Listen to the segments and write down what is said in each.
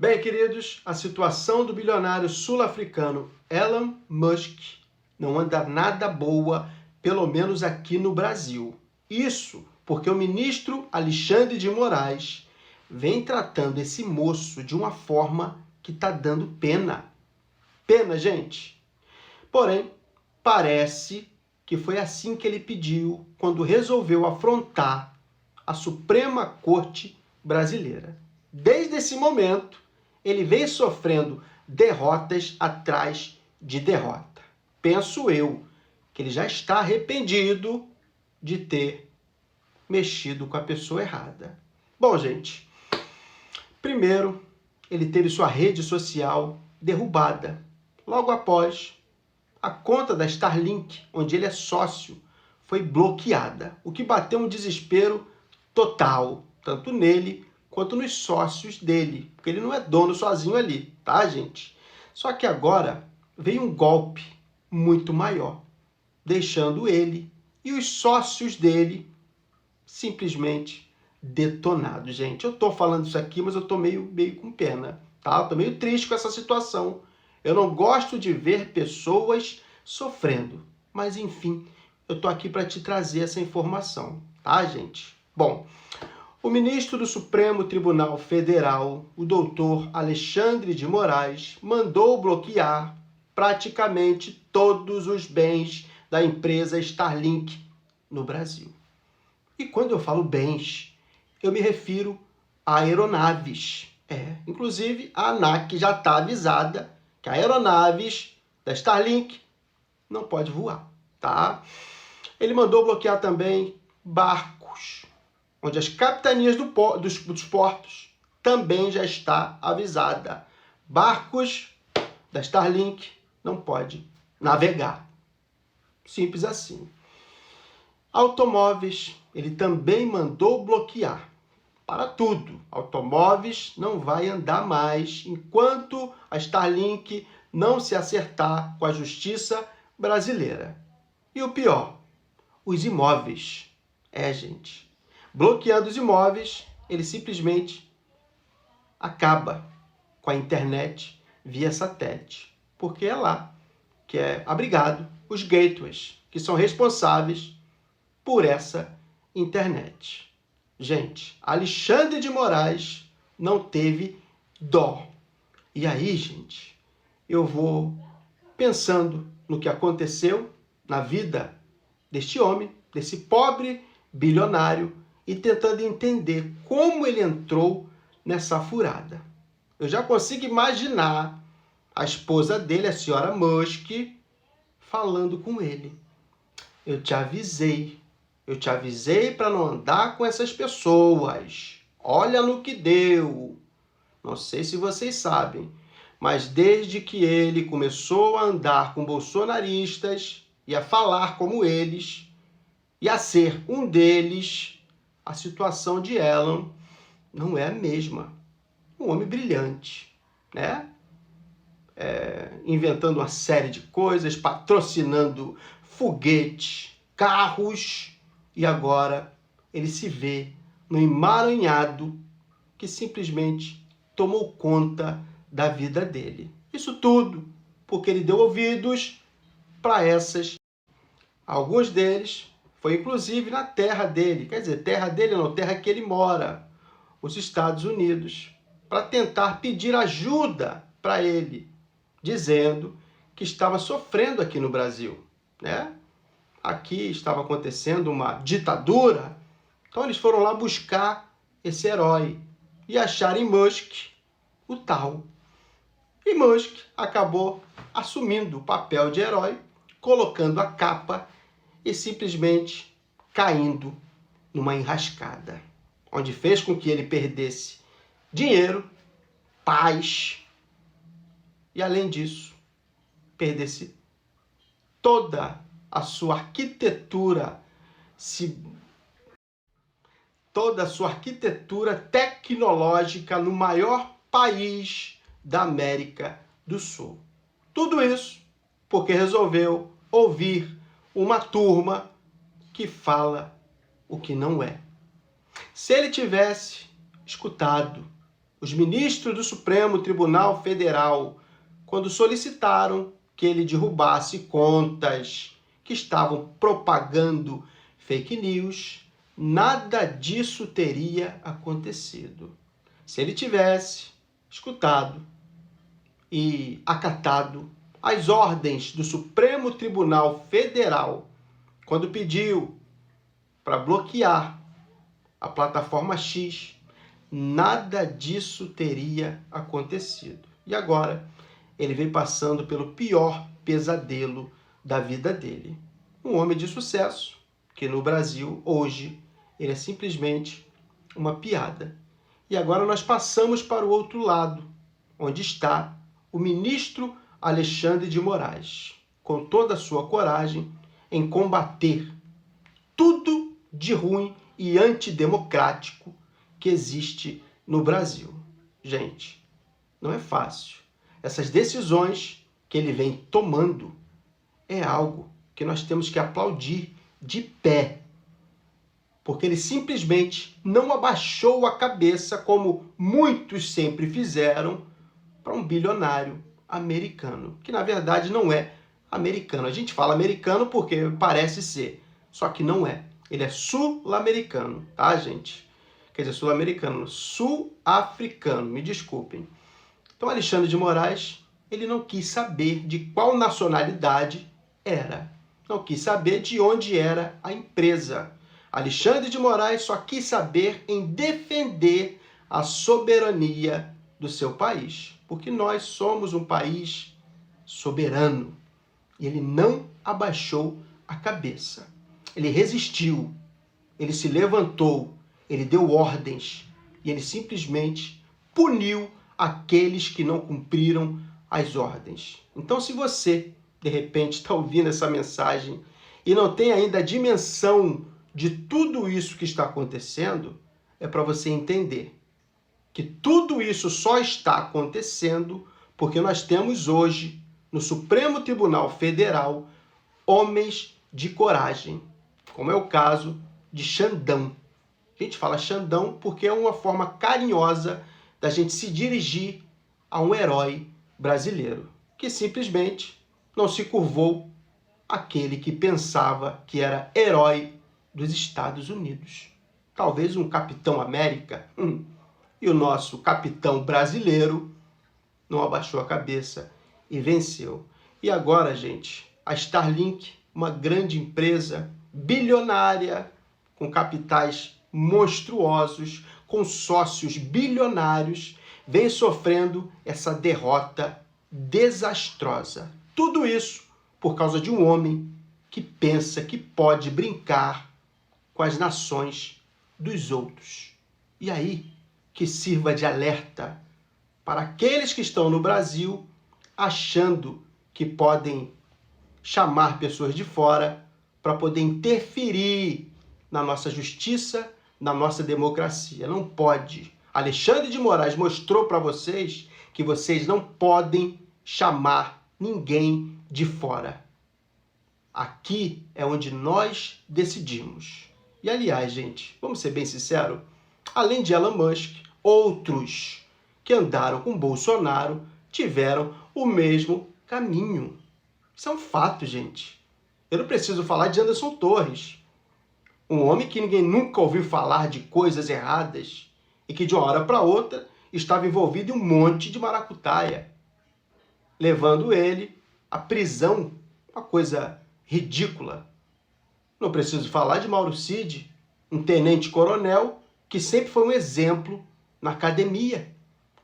Bem, queridos, a situação do bilionário sul-africano Elon Musk não anda nada boa, pelo menos aqui no Brasil. Isso porque o ministro Alexandre de Moraes vem tratando esse moço de uma forma que está dando pena. Pena, gente. Porém, parece que foi assim que ele pediu quando resolveu afrontar a Suprema Corte Brasileira. Desde esse momento, ele vem sofrendo derrotas atrás de derrota. Penso eu que ele já está arrependido de ter mexido com a pessoa errada. Bom, gente, primeiro, ele teve sua rede social derrubada. Logo após, a conta da Starlink, onde ele é sócio, foi bloqueada, o que bateu um desespero total, tanto nele quanto nos sócios dele, porque ele não é dono sozinho ali, tá, gente? Só que agora veio um golpe muito maior, deixando ele e os sócios dele simplesmente detonados, gente. Eu tô falando isso aqui, mas eu tô meio com pena, tá? Eu tô meio triste com essa situação. Eu não gosto de ver pessoas sofrendo, mas enfim, eu tô aqui para te trazer essa informação, tá, gente? Bom, o ministro do Supremo Tribunal Federal, o doutor Alexandre de Moraes, mandou bloquear praticamente todos os bens da empresa Starlink no Brasil. E quando eu falo bens, eu me refiro a aeronaves. Inclusive, a ANAC já está avisada que aeronaves da Starlink não pode voar, tá? Ele mandou bloquear também barcos, onde as capitanias dos portos também já está avisada. Barcos da Starlink não pode navegar. Simples assim. Automóveis, ele também mandou bloquear. Para tudo. Automóveis não vai andar mais enquanto a Starlink não se acertar com a justiça brasileira. E o pior, os imóveis. Gente. Bloqueando os imóveis, ele simplesmente acaba com a internet via satélite. Porque é lá que é abrigado os gateways, que são responsáveis por essa internet. Gente, Alexandre de Moraes não teve dó. E aí, gente, eu vou pensando no que aconteceu na vida deste homem, desse pobre bilionário, e tentando entender como ele entrou nessa furada. Eu já consigo imaginar a esposa dele, a senhora Musk, falando com ele. Eu te avisei para não andar com essas pessoas. Olha no que deu. Não sei se vocês sabem, mas desde que ele começou a andar com bolsonaristas e a falar como eles, e a ser um deles, a situação de Elon não é a mesma. Um homem brilhante, né? Inventando uma série de coisas, patrocinando foguetes, carros, e agora ele se vê no emaranhado que simplesmente tomou conta da vida dele. Isso tudo porque ele deu ouvidos para essas. Alguns deles foi inclusive na terra dele, quer dizer, terra dele não, terra que ele mora, os Estados Unidos, para tentar pedir ajuda para ele, dizendo que estava sofrendo aqui no Brasil, né? Aqui estava acontecendo uma ditadura, então eles foram lá buscar esse herói e acharam em Musk o tal. E Musk acabou assumindo o papel de herói, colocando a capa e simplesmente caindo numa enrascada, onde fez com que ele perdesse dinheiro, paz e, além disso, perdesse toda a sua arquitetura, toda a sua arquitetura tecnológica no maior país da América do Sul. Tudo isso porque resolveu ouvir uma turma que fala o que não é. Se ele tivesse escutado os ministros do Supremo Tribunal Federal, quando solicitaram que ele derrubasse contas que estavam propagando fake news, nada disso teria acontecido. Se ele tivesse escutado e acatado as ordens do Supremo Tribunal Federal, quando pediu para bloquear a plataforma X, nada disso teria acontecido. E agora ele vem passando pelo pior pesadelo da vida dele. Um homem de sucesso, que no Brasil, hoje, ele é simplesmente uma piada. E agora nós passamos para o outro lado, onde está o ministro Alexandre de Moraes, com toda a sua coragem em combater tudo de ruim e antidemocrático que existe no Brasil. Gente, não é fácil. Essas decisões que ele vem tomando é algo que nós temos que aplaudir de pé, porque ele simplesmente não abaixou a cabeça, como muitos sempre fizeram, para um bilionário americano, que na verdade não é americano. A gente fala americano porque parece ser, só que não é. Ele é sul-americano, tá, gente? Quer dizer, sul-americano, sul-africano, me desculpem. Então, Alexandre de Moraes, ele não quis saber de qual nacionalidade era. Não quis saber de onde era a empresa. Alexandre de Moraes só quis saber em defender a soberania do seu país, porque nós somos um país soberano. E ele não abaixou a cabeça. Ele resistiu, ele se levantou, ele deu ordens e ele simplesmente puniu aqueles que não cumpriram as ordens. Então, se você, de repente, está ouvindo essa mensagem e não tem ainda a dimensão de tudo isso que está acontecendo, é para você entender que tudo isso só está acontecendo porque nós temos hoje, no Supremo Tribunal Federal, homens de coragem, como é o caso de Xandão. A gente fala Xandão porque é uma forma carinhosa da gente se dirigir a um herói brasileiro, que simplesmente não se curvou àquele que pensava que era herói dos Estados Unidos. Talvez um Capitão América. E o nosso capitão brasileiro não abaixou a cabeça e venceu. E agora, gente, a Starlink, uma grande empresa bilionária, com capitais monstruosos, com sócios bilionários, vem sofrendo essa derrota desastrosa. Tudo isso por causa de um homem que pensa que pode brincar com as nações dos outros. E aí, que sirva de alerta para aqueles que estão no Brasil achando que podem chamar pessoas de fora para poder interferir na nossa justiça, na nossa democracia. Não pode. Alexandre de Moraes mostrou para vocês que vocês não podem chamar ninguém de fora. Aqui é onde nós decidimos. E, aliás, gente, vamos ser bem sinceros, além de Elon Musk, outros que andaram com Bolsonaro tiveram o mesmo caminho. Isso é um fato, gente. Eu não preciso falar de Anderson Torres, um homem que ninguém nunca ouviu falar de coisas erradas e que de uma hora para outra estava envolvido em um monte de maracutaia, levando ele à prisão, uma coisa ridícula. Não preciso falar de Mauro Cid, um tenente-coronel que sempre foi um exemplo na academia,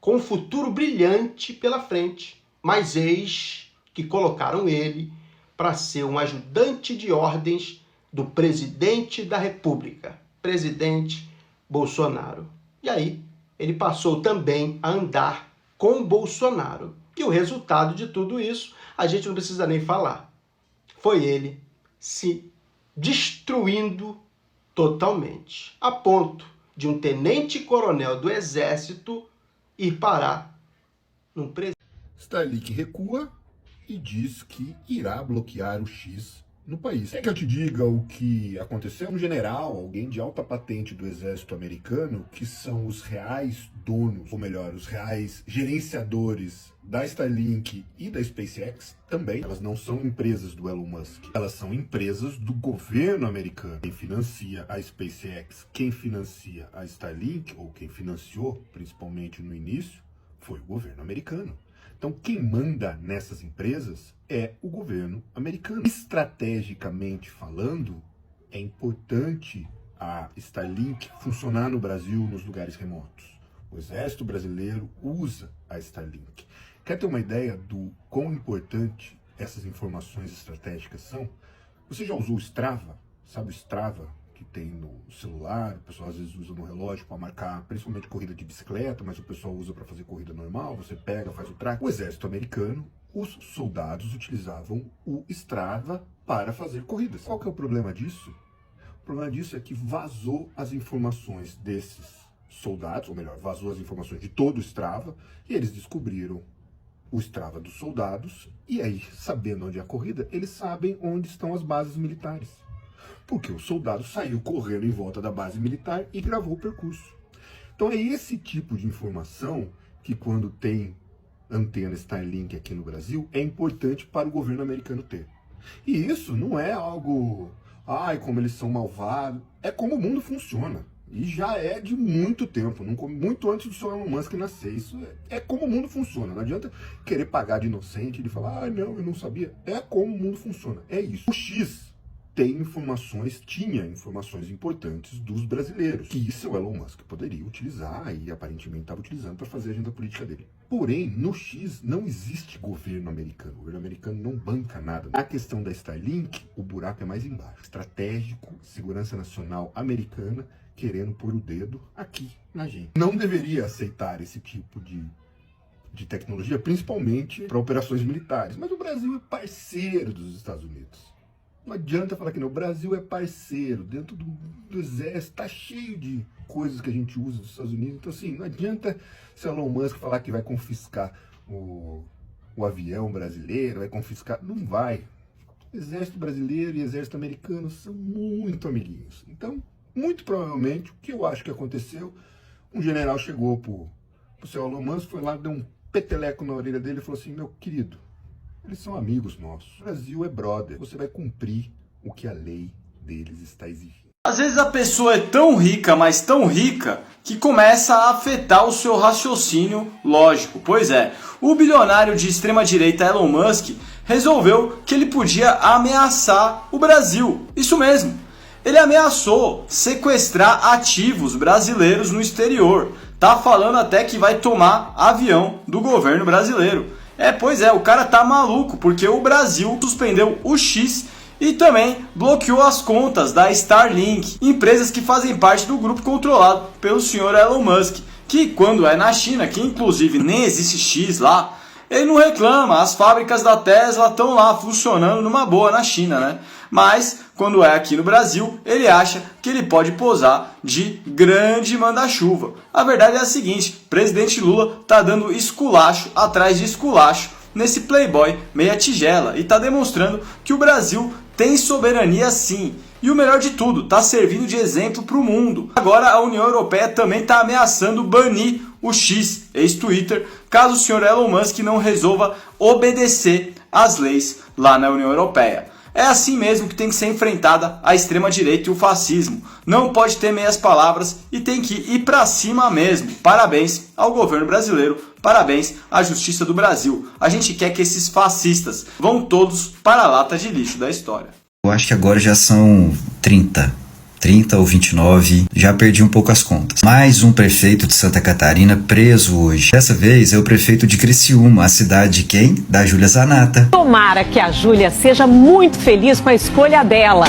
com um futuro brilhante pela frente, mas eis que colocaram ele para ser um ajudante de ordens do presidente da República, presidente Bolsonaro. E aí, ele passou também a andar com Bolsonaro. E o resultado de tudo isso, a gente não precisa nem falar. Foi ele se destruindo totalmente, a ponto de um tenente-coronel do Exército ir parar num presídio. Starlink recua e diz que irá bloquear o X no país. Quer que eu te diga o que aconteceu? Um general, alguém de alta patente do exército americano, que são os reais donos, ou melhor, os reais gerenciadores da Starlink e da SpaceX, também, elas não são empresas do Elon Musk, elas são empresas do governo americano. Quem financia a SpaceX, quem financia a Starlink, ou quem financiou, principalmente no início, foi o governo americano. Então, quem manda nessas empresas é o governo americano. Estrategicamente falando, é importante a Starlink funcionar no Brasil, nos lugares remotos. O exército brasileiro usa a Starlink. Quer ter uma ideia do quão importante essas informações estratégicas são? Você já usou o Strava? Sabe o Strava que tem no celular? O pessoal às vezes usa no relógio para marcar, principalmente corrida de bicicleta, mas o pessoal usa para fazer corrida normal. Você pega, faz o track. O exército americano, os soldados utilizavam o Strava para fazer corridas. Qual que é o problema disso? O problema disso é que vazou as informações desses soldados, ou melhor, vazou as informações de todo o Strava, e eles descobriram o Strava dos soldados, e aí, sabendo onde é a corrida, eles sabem onde estão as bases militares. Porque o soldado saiu correndo em volta da base militar e gravou o percurso. Então é esse tipo de informação que, quando tem antena Starlink aqui no Brasil, é importante para o governo americano ter. E isso não é algo, como eles são malvados, é como o mundo funciona. E já é de muito tempo, muito antes do Sr. Elon Musk nascer. Isso é como o mundo funciona. Não adianta querer pagar de inocente e falar, não, eu não sabia. É como o mundo funciona, é isso. O X tinha informações importantes dos brasileiros, que isso o Elon Musk poderia utilizar e aparentemente estava utilizando para fazer a agenda política dele. Porém, no X não existe governo americano. O governo americano não banca nada. Na questão da Starlink, o buraco é mais embaixo. Estratégico, segurança nacional americana, querendo pôr o dedo aqui na gente. Não deveria aceitar esse tipo de tecnologia, principalmente para operações militares. Mas o Brasil é parceiro dos Estados Unidos. Não adianta falar que não. O Brasil é parceiro. Dentro do exército está cheio de coisas que a gente usa dos Estados Unidos. Então, assim, não adianta se o Elon Musk falar que vai confiscar o avião brasileiro, vai confiscar. Não vai. Exército brasileiro e exército americano são muito amiguinhos. Então, muito provavelmente, o que eu acho que aconteceu, um general chegou pro seu Elon Musk, foi lá, deu um peteleco na orelha dele e falou assim, meu querido, eles são amigos nossos. O Brasil é brother. Você vai cumprir o que a lei deles está exigindo. Às vezes a pessoa é tão rica, mas tão rica, que começa a afetar o seu raciocínio lógico. Pois é, o bilionário de extrema-direita Elon Musk resolveu que ele podia ameaçar o Brasil. Isso mesmo. Ele ameaçou sequestrar ativos brasileiros no exterior. Tá falando até que vai tomar avião do governo brasileiro. Pois é, o cara tá maluco, porque o Brasil suspendeu o X e também bloqueou as contas da Starlink, empresas que fazem parte do grupo controlado pelo senhor Elon Musk, que quando é na China, que inclusive nem existe X lá, ele não reclama, as fábricas da Tesla estão lá funcionando numa boa na China, né? Mas quando é aqui no Brasil, ele acha que ele pode posar de grande manda-chuva. A verdade é a seguinte, o presidente Lula está dando esculacho atrás de esculacho nesse playboy meia tigela e está demonstrando que o Brasil tem soberania sim. E o melhor de tudo, está servindo de exemplo para o mundo. Agora a União Europeia também está ameaçando banir o X, ex-Twitter, caso o senhor Elon Musk não resolva obedecer às leis lá na União Europeia. É assim mesmo que tem que ser enfrentada a extrema-direita e o fascismo. Não pode ter meias palavras e tem que ir pra cima mesmo. Parabéns ao governo brasileiro, parabéns à Justiça do Brasil. A gente quer que esses fascistas vão todos para a lata de lixo da história. Eu acho que agora já são 30 ou 29, já perdi um pouco as contas. Mais um prefeito de Santa Catarina preso hoje. Dessa vez é o prefeito de Criciúma, a cidade de quem? Da Júlia Zanata. Tomara que a Júlia seja muito feliz com a escolha dela.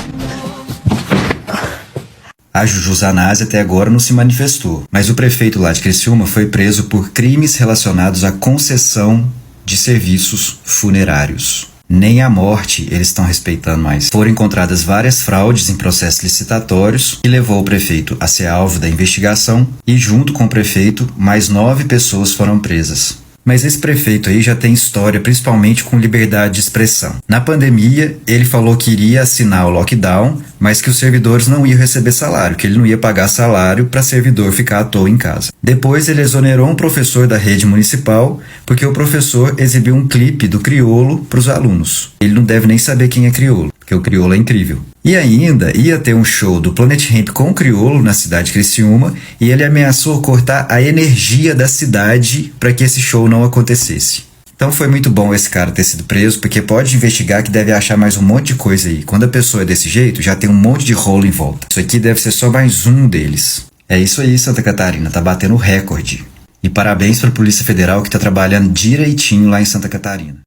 A Juju Zanazzi até agora não se manifestou, mas o prefeito lá de Criciúma foi preso por crimes relacionados à concessão de serviços funerários. Nem a morte eles estão respeitando mais. Foram encontradas várias fraudes em processos licitatórios que levou o prefeito a ser alvo da investigação e, junto com o prefeito, mais 9 pessoas foram presas. Mas esse prefeito aí já tem história, principalmente com liberdade de expressão. Na pandemia, ele falou que iria assinar o lockdown, mas que os servidores não iam receber salário, que ele não ia pagar salário para servidor ficar à toa em casa. Depois ele exonerou um professor da rede municipal, porque o professor exibiu um clipe do Criolo para os alunos. Ele não deve nem saber quem é Criolo, porque o Criolo é incrível. E ainda ia ter um show do Planet Hemp com o Criolo na cidade de Criciúma, e ele ameaçou cortar a energia da cidade para que esse show não acontecesse. Então foi muito bom esse cara ter sido preso, porque pode investigar que deve achar mais um monte de coisa aí. Quando a pessoa é desse jeito, já tem um monte de rolo em volta. Isso aqui deve ser só mais um deles. É isso aí, Santa Catarina, tá batendo recorde. E parabéns para a Polícia Federal que tá trabalhando direitinho lá em Santa Catarina.